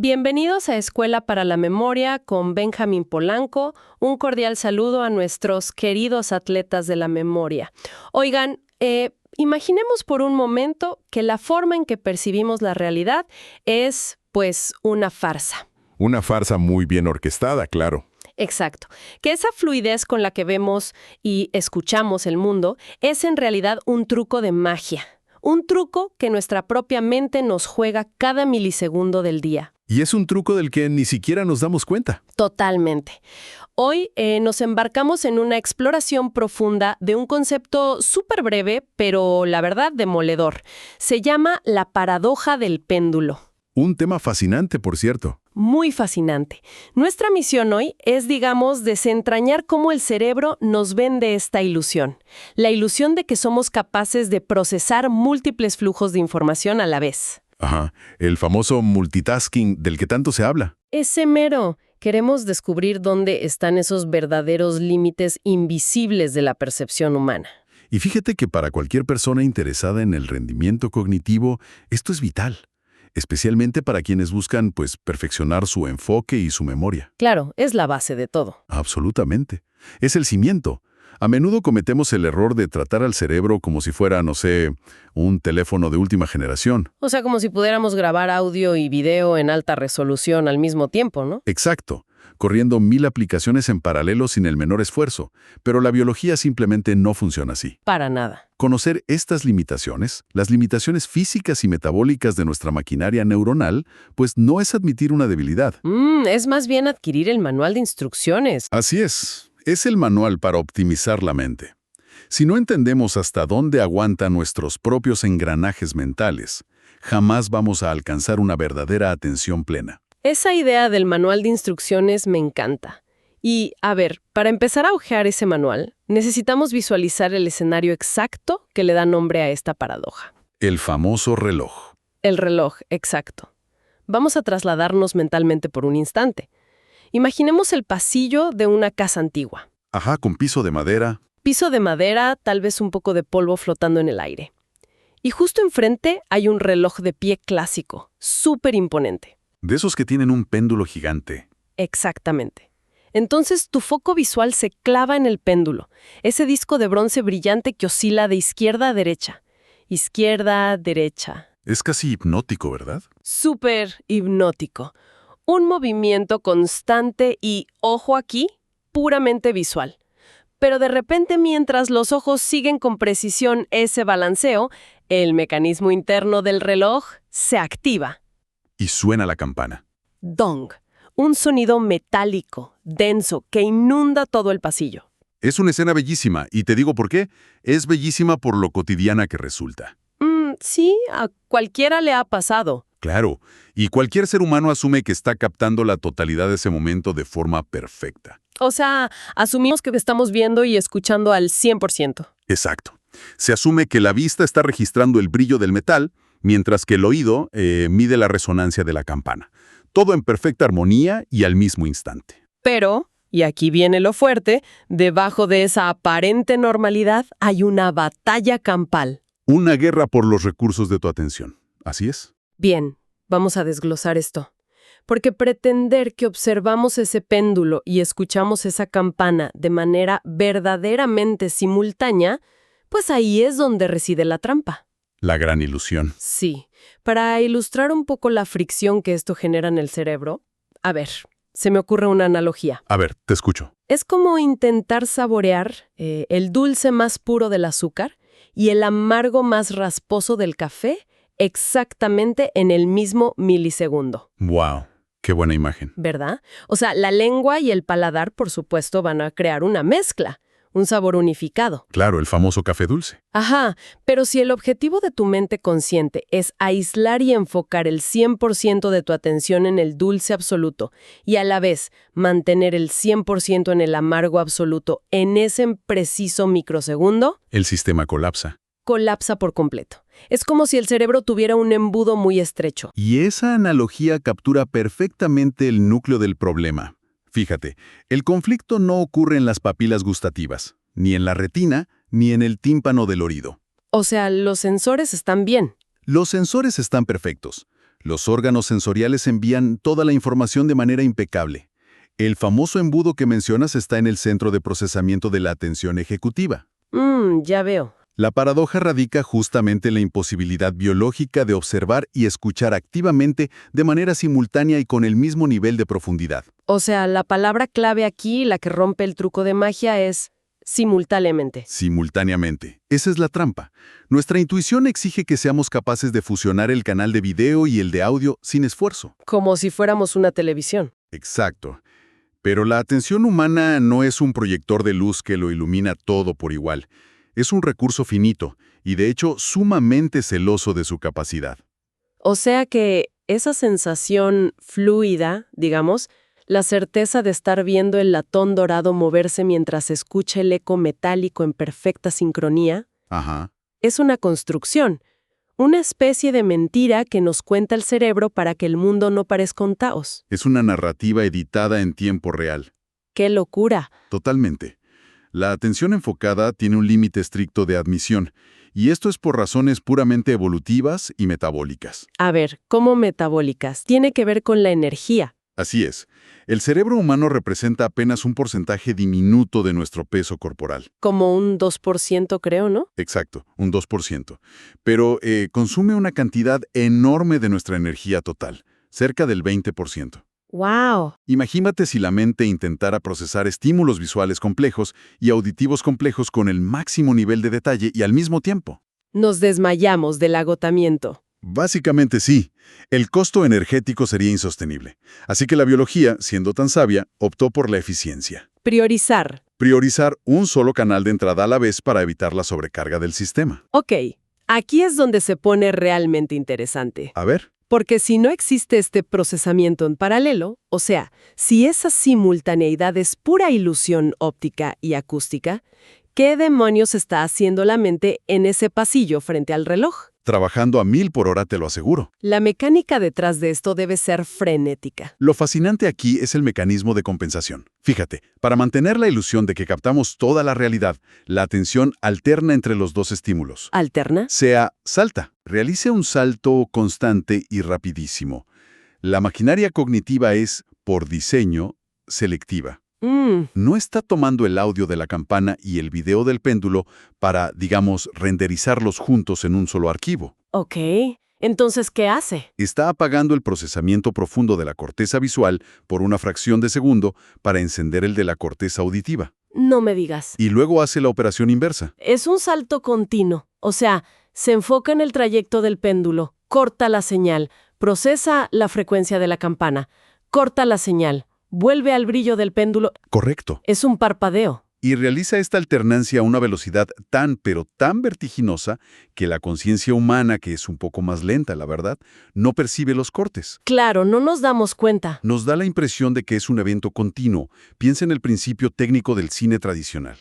Bienvenidos a Escuela para la Memoria con Benjamín Polanco. Un cordial saludo a nuestros queridos atletas de la memoria. Oigan, imaginemos por un momento que la forma en que percibimos la realidad es, pues, una farsa. Una farsa muy bien orquestada, claro. Exacto. Que esa fluidez con la que vemos y escuchamos el mundo es en realidad un truco de magia. Un truco que nuestra propia mente nos juega cada milisegundo del día. Y es un truco del que ni siquiera nos damos cuenta. Totalmente. Hoy nos embarcamos en una exploración profunda de un concepto súper breve, pero la verdad demoledor. Se llama la paradoja del péndulo. Un tema fascinante, por cierto. Muy fascinante. Nuestra misión hoy es, digamos, desentrañar cómo el cerebro nos vende esta ilusión. La ilusión de que somos capaces de procesar múltiples flujos de información a la vez. Ajá, el famoso multitasking del que tanto se habla. Ese mero. Queremos descubrir dónde están esos verdaderos límites invisibles de la percepción humana. Y fíjate que para cualquier persona interesada en el rendimiento cognitivo, esto es vital. Especialmente para quienes buscan, perfeccionar su enfoque y su memoria. Claro, es la base de todo. Absolutamente. Es el cimiento. A menudo cometemos el error de tratar al cerebro como si fuera, no sé, un teléfono de última generación. O sea, como si pudiéramos grabar audio y video en alta resolución al mismo tiempo, ¿no? Exacto. Corriendo 1000 aplicaciones en paralelo sin el menor esfuerzo. Pero la biología simplemente no funciona así. Para nada. Conocer estas limitaciones, las limitaciones físicas y metabólicas de nuestra maquinaria neuronal, pues no es admitir una debilidad. Es más bien adquirir el manual de instrucciones. Así es el manual para optimizar la mente. Si no entendemos hasta dónde aguantan nuestros propios engranajes mentales, jamás vamos a alcanzar una verdadera atención plena. Esa idea del manual de instrucciones me encanta. Y, a ver, para empezar a hojear ese manual, necesitamos visualizar el escenario exacto que le da nombre a esta paradoja. El famoso reloj. El reloj, exacto. Vamos a trasladarnos mentalmente por un instante. Imaginemos el pasillo de una casa antigua. Ajá, con piso de madera. Piso de madera, tal vez un poco de polvo flotando en el aire. Y justo enfrente hay un reloj de pie clásico, súper imponente. De esos que tienen un péndulo gigante. Exactamente. Entonces tu foco visual se clava en el péndulo, ese disco de bronce brillante que oscila de izquierda a derecha. Izquierda, derecha. Es casi hipnótico, ¿verdad? Súper hipnótico. Un movimiento constante y, ojo aquí, puramente visual. Pero de repente, mientras los ojos siguen con precisión ese balanceo, el mecanismo interno del reloj se activa. Y suena la campana. Dong. Un sonido metálico, denso, que inunda todo el pasillo. Es una escena bellísima, y te digo por qué. Es bellísima por lo cotidiana que resulta. Sí, a cualquiera le ha pasado. Claro, y cualquier ser humano asume que está captando la totalidad de ese momento de forma perfecta. O sea, asumimos que estamos viendo y escuchando al 100%. Exacto. Se asume que la vista está registrando el brillo del metal, mientras que el oído mide la resonancia de la campana. Todo en perfecta armonía y al mismo instante. Pero, y aquí viene lo fuerte, debajo de esa aparente normalidad hay una batalla campal. Una guerra por los recursos de tu atención. ¿Así es? Bien, vamos a desglosar esto. Porque pretender que observamos ese péndulo y escuchamos esa campana de manera verdaderamente simultánea, pues ahí es donde reside la trampa. La gran ilusión. Sí. Para ilustrar un poco la fricción que esto genera en el cerebro, a ver, se me ocurre una analogía. A ver, te escucho. Es como intentar saborear el dulce más puro del azúcar y el amargo más rasposo del café exactamente en el mismo milisegundo. ¡Wow! ¡Qué buena imagen! ¿Verdad? O sea, la lengua y el paladar, por supuesto, van a crear una mezcla, un sabor unificado. Claro, el famoso café dulce. Ajá, pero si el objetivo de tu mente consciente es aislar y enfocar el 100% de tu atención en el dulce absoluto y a la vez mantener el 100% en el amargo absoluto en ese preciso microsegundo, el sistema colapsa. Colapsa por completo. Es como si el cerebro tuviera un embudo muy estrecho. Y esa analogía captura perfectamente el núcleo del problema. Fíjate, el conflicto no ocurre en las papilas gustativas, ni en la retina, ni en el tímpano del oído. O sea, los sensores están bien. Los sensores están perfectos. Los órganos sensoriales envían toda la información de manera impecable. El famoso embudo que mencionas está en el centro de procesamiento de la atención ejecutiva. Ya veo. La paradoja radica justamente en la imposibilidad biológica de observar y escuchar activamente de manera simultánea y con el mismo nivel de profundidad. O sea, la palabra clave aquí, la que rompe el truco de magia, es simultáneamente. Simultáneamente. Esa es la trampa. Nuestra intuición exige que seamos capaces de fusionar el canal de video y el de audio sin esfuerzo. Como si fuéramos una televisión. Exacto. Pero la atención humana no es un proyector de luz que lo ilumina todo por igual. Es un recurso finito y, de hecho, sumamente celoso de su capacidad. O sea que esa sensación fluida, digamos, la certeza de estar viendo el latón dorado moverse mientras se escucha el eco metálico en perfecta sincronía, Ajá. es una construcción, una especie de mentira que nos cuenta el cerebro para que el mundo no parezca un caos. Es una narrativa editada en tiempo real. ¡Qué locura! Totalmente. La atención enfocada tiene un límite estricto de admisión, y esto es por razones puramente evolutivas y metabólicas. A ver, ¿cómo metabólicas? Tiene que ver con la energía. Así es. El cerebro humano representa apenas un porcentaje diminuto de nuestro peso corporal. Como un 2%, creo, ¿no? Exacto, un 2%. Pero consume una cantidad enorme de nuestra energía total, cerca del 20%. ¡Wow! Imagínate si la mente intentara procesar estímulos visuales complejos y auditivos complejos con el máximo nivel de detalle y al mismo tiempo. Nos desmayamos del agotamiento. Básicamente sí. El costo energético sería insostenible. Así que la biología, siendo tan sabia, optó por la eficiencia. Priorizar. Priorizar un solo canal de entrada a la vez para evitar la sobrecarga del sistema. Ok, aquí es donde se pone realmente interesante. A ver. Porque si no existe este procesamiento en paralelo, o sea, si esa simultaneidad es pura ilusión óptica y acústica, ¿qué demonios está haciendo la mente en ese pasillo frente al reloj? Trabajando a 1000 por hora, te lo aseguro. La mecánica detrás de esto debe ser frenética. Lo fascinante aquí es el mecanismo de compensación. Fíjate, para mantener la ilusión de que captamos toda la realidad, la atención alterna entre los dos estímulos. ¿Alterna? Salta. Realice un salto constante y rapidísimo. La maquinaria cognitiva es, por diseño, selectiva. No está tomando el audio de la campana y el video del péndulo para, digamos, renderizarlos juntos en un solo archivo. Ok, entonces, ¿qué hace? Está apagando el procesamiento profundo de la corteza visual por una fracción de segundo para encender el de la corteza auditiva. No me digas. Y luego hace la operación inversa. Es un salto continuo, o sea, se enfoca en el trayecto del péndulo, corta la señal, procesa la frecuencia de la campana, corta la señal, vuelve al brillo del péndulo. Correcto. Es un parpadeo. Y realiza esta alternancia a una velocidad pero tan vertiginosa que la conciencia humana, que es un poco más lenta, la verdad, no percibe los cortes. Claro, no nos damos cuenta. Nos da la impresión de que es un evento continuo. Piensa en el principio técnico del cine tradicional.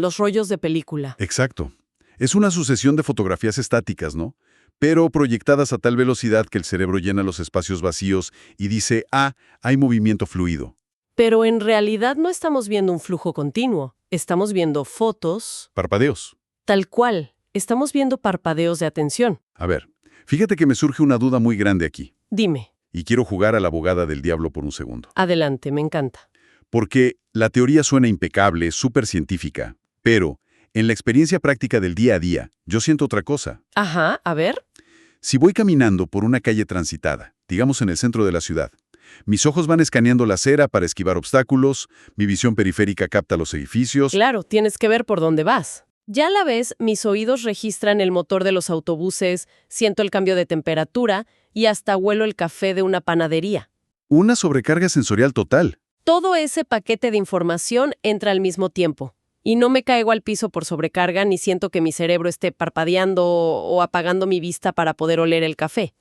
Los rollos de película. Exacto. Es una sucesión de fotografías estáticas, ¿no? Pero proyectadas a tal velocidad que el cerebro llena los espacios vacíos y dice, hay movimiento fluido. Pero en realidad no estamos viendo un flujo continuo. Estamos viendo fotos. Parpadeos. Tal cual. Estamos viendo parpadeos de atención. A ver, fíjate que me surge una duda muy grande aquí. Dime. Y quiero jugar a la abogada del diablo por un segundo. Adelante, me encanta. Porque la teoría suena impecable, súper científica, pero en la experiencia práctica del día a día, yo siento otra cosa. Ajá, a ver. Si voy caminando por una calle transitada, digamos en el centro de la ciudad, mis ojos van escaneando la acera para esquivar obstáculos, mi visión periférica capta los edificios. Claro, tienes que ver por dónde vas. Ya a la vez, mis oídos registran el motor de los autobuses, siento el cambio de temperatura y hasta huelo el café de una panadería. Una sobrecarga sensorial total. Todo ese paquete de información entra al mismo tiempo. Y no me caigo al piso por sobrecarga ni siento que mi cerebro esté parpadeando o apagando mi vista para poder oler el café.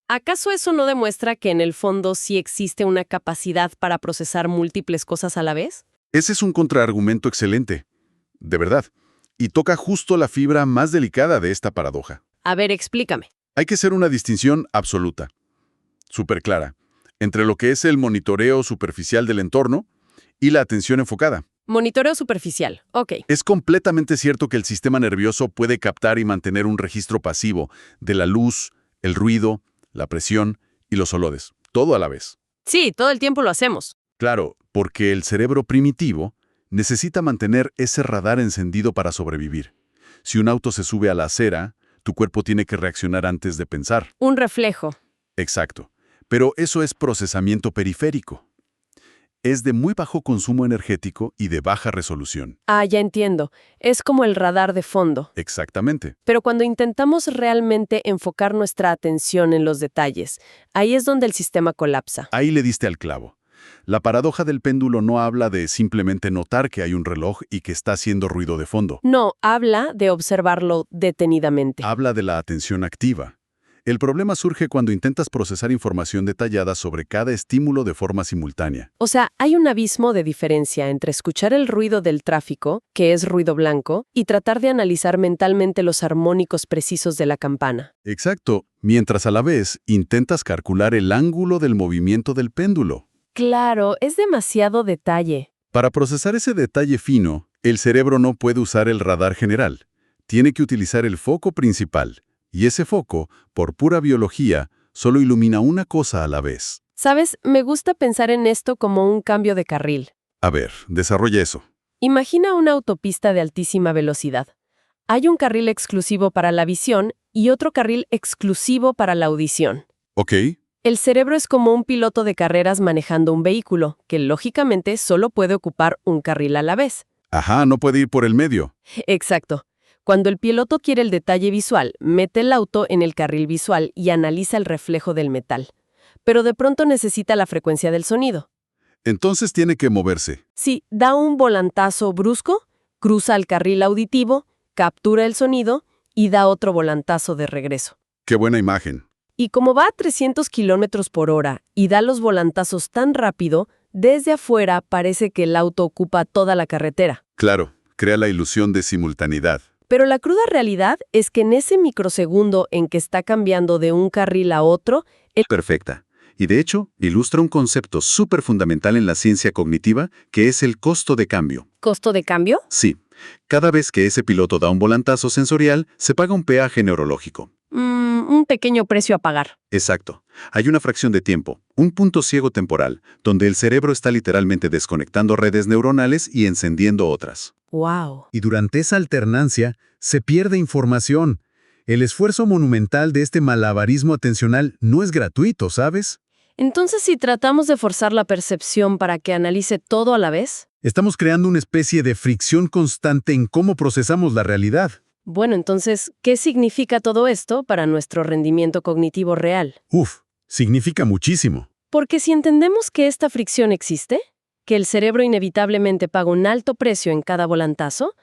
¿Acaso eso no demuestra que en el fondo sí existe una capacidad para procesar múltiples cosas a la vez? Ese es un contraargumento excelente. De verdad. Y toca justo la fibra más delicada de esta paradoja. A ver, explícame. Hay que hacer una distinción absoluta, súper clara, entre lo que es el monitoreo superficial del entorno y la atención enfocada. Monitoreo superficial. Ok. Es completamente cierto que el sistema nervioso puede captar y mantener un registro pasivo de la luz, El ruido, la presión y los olores, todo a la vez. Sí, todo el tiempo lo hacemos. Claro, porque el cerebro primitivo necesita mantener ese radar encendido para sobrevivir. Si un auto se sube a la acera, tu cuerpo tiene que reaccionar antes de pensar. Un reflejo. Exacto. Pero eso es procesamiento periférico. Es de muy bajo consumo energético y de baja resolución. Ah, ya entiendo. Es como el radar de fondo. Exactamente. Pero cuando intentamos realmente enfocar nuestra atención en los detalles, ahí es donde el sistema colapsa. Ahí le diste al clavo. La paradoja del péndulo no habla de simplemente notar que hay un reloj y que está haciendo ruido de fondo. No, habla de observarlo detenidamente. Habla de la atención activa. El problema surge cuando intentas procesar información detallada sobre cada estímulo de forma simultánea. O sea, hay un abismo de diferencia entre escuchar el ruido del tráfico, que es ruido blanco, y tratar de analizar mentalmente los armónicos precisos de la campana. Exacto, mientras a la vez intentas calcular el ángulo del movimiento del péndulo. Claro, es demasiado detalle. Para procesar ese detalle fino, el cerebro no puede usar el radar general. Tiene que utilizar el foco principal. Y ese foco, por pura biología, solo ilumina una cosa a la vez. ¿Sabes? Me gusta pensar en esto como un cambio de carril. A ver, desarrolla eso. Imagina una autopista de altísima velocidad. Hay un carril exclusivo para la visión y otro carril exclusivo para la audición. Ok. El cerebro es como un piloto de carreras manejando un vehículo, que lógicamente solo puede ocupar un carril a la vez. Ajá, no puede ir por el medio. Exacto. Cuando el piloto quiere el detalle visual, mete el auto en el carril visual y analiza el reflejo del metal. Pero de pronto necesita la frecuencia del sonido. Entonces tiene que moverse. Sí, da un volantazo brusco, cruza el carril auditivo, captura el sonido y da otro volantazo de regreso. Qué buena imagen. Y como va a 300 kilómetros por hora y da los volantazos tan rápido, desde afuera parece que el auto ocupa toda la carretera. Claro, crea la ilusión de simultaneidad. Pero la cruda realidad es que en ese microsegundo en que está cambiando de un carril a otro, Perfecta. Y de hecho, ilustra un concepto súper fundamental en la ciencia cognitiva, que es el costo de cambio. ¿costo de cambio? Sí, cada vez que ese piloto da un volantazo sensorial, se paga un peaje neurológico. Un pequeño precio a pagar. Exacto. Hay una fracción de tiempo, un punto ciego temporal, donde el cerebro está literalmente desconectando redes neuronales y encendiendo otras. ¡Wow! Y durante esa alternancia se pierde información. El esfuerzo monumental de este malabarismo atencional no es gratuito, ¿sabes? Entonces, si tratamos de forzar la percepción para que analice todo a la vez, Estamos creando una especie de fricción constante en cómo procesamos la realidad. bueno, entonces, ¿qué significa todo esto para nuestro rendimiento cognitivo real? Significa muchísimo. Porque si entendemos que esta fricción existe, que el cerebro inevitablemente paga un alto precio en cada volantazo,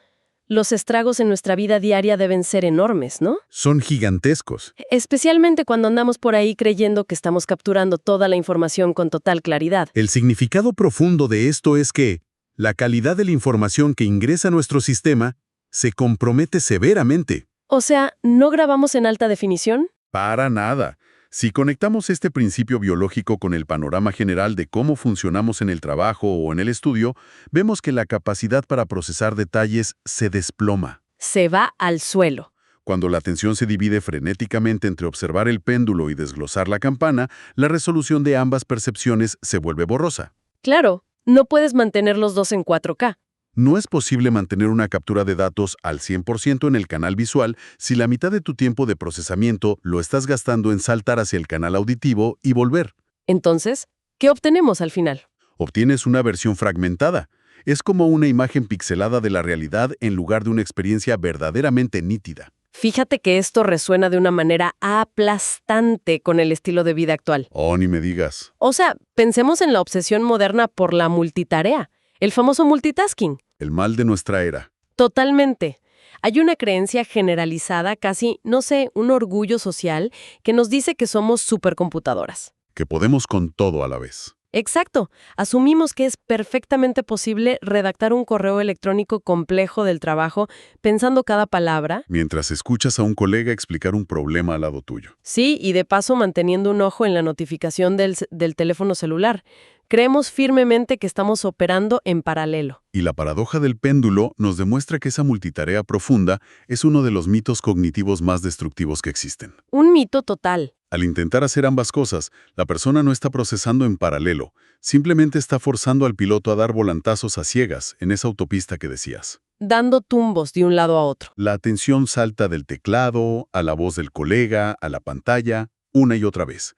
los estragos en nuestra vida diaria deben ser enormes, ¿no? Son gigantescos. Especialmente cuando andamos por ahí creyendo que estamos capturando toda la información con total claridad. El significado profundo de esto es que la calidad de la información que ingresa a nuestro sistema se compromete severamente. O sea, ¿no grabamos en alta definición? Para nada. Si conectamos este principio biológico con el panorama general de cómo funcionamos en el trabajo o en el estudio, vemos que la capacidad para procesar detalles se desploma. Se va al suelo. Cuando la atención se divide frenéticamente entre observar el péndulo y desglosar la campana, la resolución de ambas percepciones se vuelve borrosa. Claro, no puedes mantener los dos en 4K. No es posible mantener una captura de datos al 100% en el canal visual si la mitad de tu tiempo de procesamiento lo estás gastando en saltar hacia el canal auditivo y volver. Entonces, ¿qué obtenemos al final? Obtienes una versión fragmentada. Es como una imagen pixelada de la realidad en lugar de una experiencia verdaderamente nítida. Fíjate que esto resuena de una manera aplastante con el estilo de vida actual. Oh, ni me digas. O sea, pensemos en la obsesión moderna por la multitarea, el famoso multitasking. El mal de nuestra era. Totalmente. Hay una creencia generalizada, casi, no sé, un orgullo social, que nos dice que somos supercomputadoras. Que podemos con todo a la vez. Exacto. Asumimos que es perfectamente posible redactar un correo electrónico complejo del trabajo pensando cada palabra. Mientras escuchas a un colega explicar un problema al lado tuyo. Sí, y de paso manteniendo un ojo en la notificación del teléfono celular. Creemos firmemente que estamos operando en paralelo. Y la paradoja del péndulo nos demuestra que esa multitarea profunda es uno de los mitos cognitivos más destructivos que existen. Un mito total. Al intentar hacer ambas cosas, la persona no está procesando en paralelo, simplemente está forzando al piloto a dar volantazos a ciegas en esa autopista que decías. Dando tumbos de un lado a otro. La atención salta del teclado, a la voz del colega, a la pantalla, una y otra vez.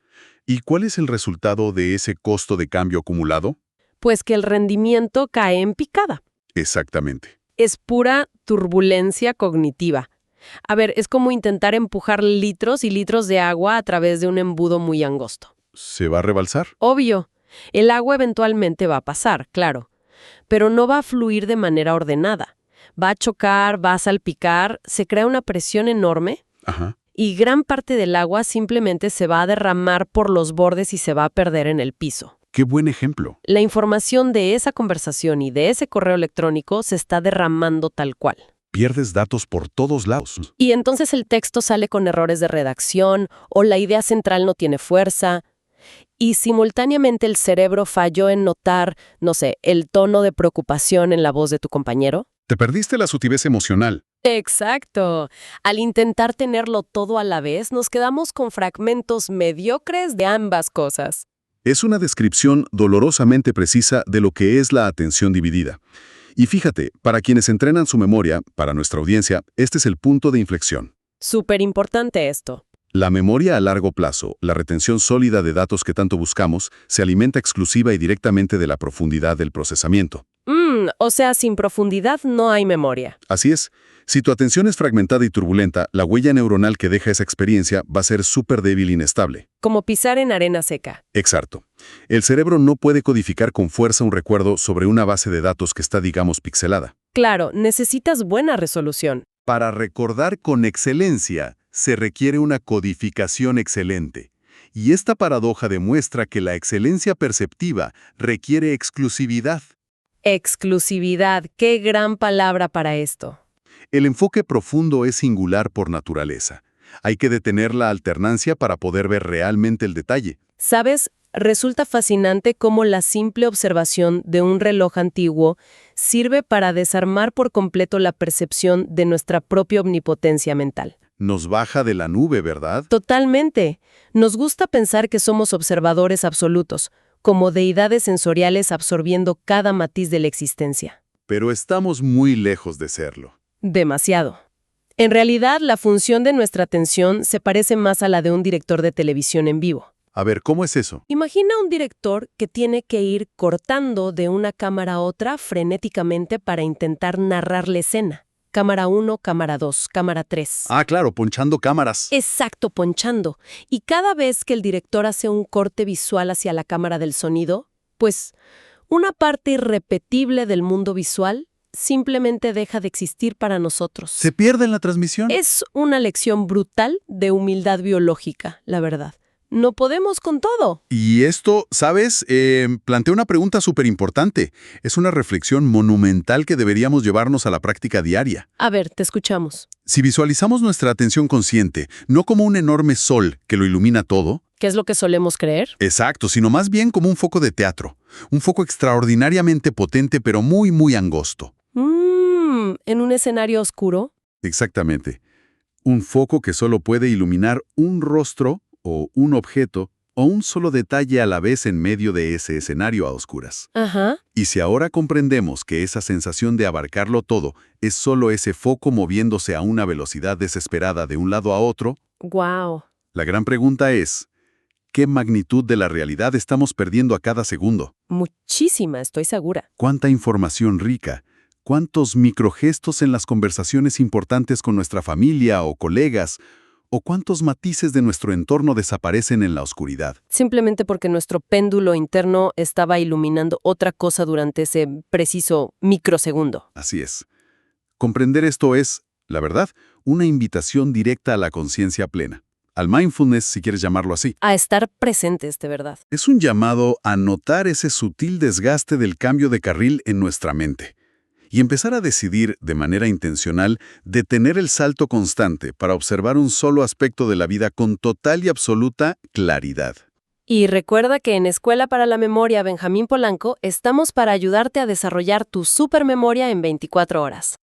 ¿Y cuál es el resultado de ese costo de cambio acumulado? Pues que el rendimiento cae en picada. Exactamente. Es pura turbulencia cognitiva. A ver, es como intentar empujar litros y litros de agua a través de un embudo muy angosto. ¿Se va a rebalsar? Obvio, el agua eventualmente va a pasar, claro, pero no va a fluir de manera ordenada. Va a chocar, va a salpicar, se crea una presión enorme. Ajá. Y gran parte del agua simplemente se va a derramar por los bordes y se va a perder en el piso. ¡Qué buen ejemplo! La información de esa conversación y de ese correo electrónico se está derramando tal cual. Pierdes datos por todos lados. Y entonces el texto sale con errores de redacción o la idea central no tiene fuerza. Y simultáneamente el cerebro falló en notar, no sé, el tono de preocupación en la voz de tu compañero. Te perdiste la sutileza emocional. Exacto. Al intentar tenerlo todo a la vez, nos quedamos con fragmentos mediocres de ambas cosas. Es una descripción dolorosamente precisa de lo que es la atención dividida. Y fíjate, para quienes entrenan su memoria, para nuestra audiencia, este es el punto de inflexión. Súper importante esto. La memoria a largo plazo, la retención sólida de datos que tanto buscamos, se alimenta exclusiva y directamente de la profundidad del procesamiento. O sea, sin profundidad no hay memoria. Así es. Si tu atención es fragmentada y turbulenta, la huella neuronal que deja esa experiencia va a ser súper débil e inestable. Como pisar en arena seca. Exacto. El cerebro no puede codificar con fuerza un recuerdo sobre una base de datos que está, digamos, pixelada. Claro, necesitas buena resolución. Para recordar con excelencia, se requiere una codificación excelente. Y esta paradoja demuestra que la excelencia perceptiva requiere exclusividad. Exclusividad, qué gran palabra para esto. El enfoque profundo es singular por naturaleza. Hay que detener la alternancia para poder ver realmente el detalle. ¿Sabes? Resulta fascinante cómo la simple observación de un reloj antiguo sirve para desarmar por completo la percepción de nuestra propia omnipotencia mental. Nos baja de la nube, ¿verdad? Totalmente. Nos gusta pensar que somos observadores absolutos, como deidades sensoriales absorbiendo cada matiz de la existencia. Pero estamos muy lejos de serlo. Demasiado. En realidad, la función de nuestra atención se parece más a la de un director de televisión en vivo. A ver, ¿cómo es eso? Imagina un director que tiene que ir cortando de una cámara a otra frenéticamente para intentar narrar la escena. Cámara 1, cámara 2, cámara 3. Ah, claro, ponchando cámaras. Exacto, ponchando. Y cada vez que el director hace un corte visual hacia la cámara del sonido, pues una parte irrepetible del mundo visual simplemente deja de existir para nosotros. ¿Se pierde en la transmisión? Es una lección brutal de humildad biológica, la verdad. No podemos con todo. Y esto, ¿sabes? Plantea una pregunta súper importante. Es una reflexión monumental que deberíamos llevarnos a la práctica diaria. A ver, te escuchamos. Si visualizamos nuestra atención consciente, no como un enorme sol que lo ilumina todo, ¿Qué es lo que solemos creer? exacto, sino más bien como un foco de teatro. Un foco extraordinariamente potente, pero muy, muy angosto. ¿En un escenario oscuro? Exactamente. Un foco que solo puede iluminar un rostro o un objeto o un solo detalle a la vez en medio de ese escenario a oscuras. Ajá. Y si ahora comprendemos que esa sensación de abarcarlo todo es solo ese foco moviéndose a una velocidad desesperada de un lado a otro, Wow. la gran pregunta es, ¿qué magnitud de la realidad estamos perdiendo a cada segundo? Muchísima, estoy segura. ¿Cuánta información rica? ¿Cuántos microgestos en las conversaciones importantes con nuestra familia o colegas? ¿O cuántos matices de nuestro entorno desaparecen en la oscuridad? Simplemente porque nuestro péndulo interno estaba iluminando otra cosa durante ese preciso microsegundo. Así es. Comprender esto es, la verdad, una invitación directa a la conciencia plena. Al mindfulness, si quieres llamarlo así. A estar presentes, de verdad. Es un llamado a notar ese sutil desgaste del cambio de carril en nuestra mente y empezar a decidir, de manera intencional, detener el salto constante para observar un solo aspecto de la vida con total y absoluta claridad. Y recuerda que en Escuela para la Memoria Benjamín Polanco estamos para ayudarte a desarrollar tu supermemoria en 24 horas.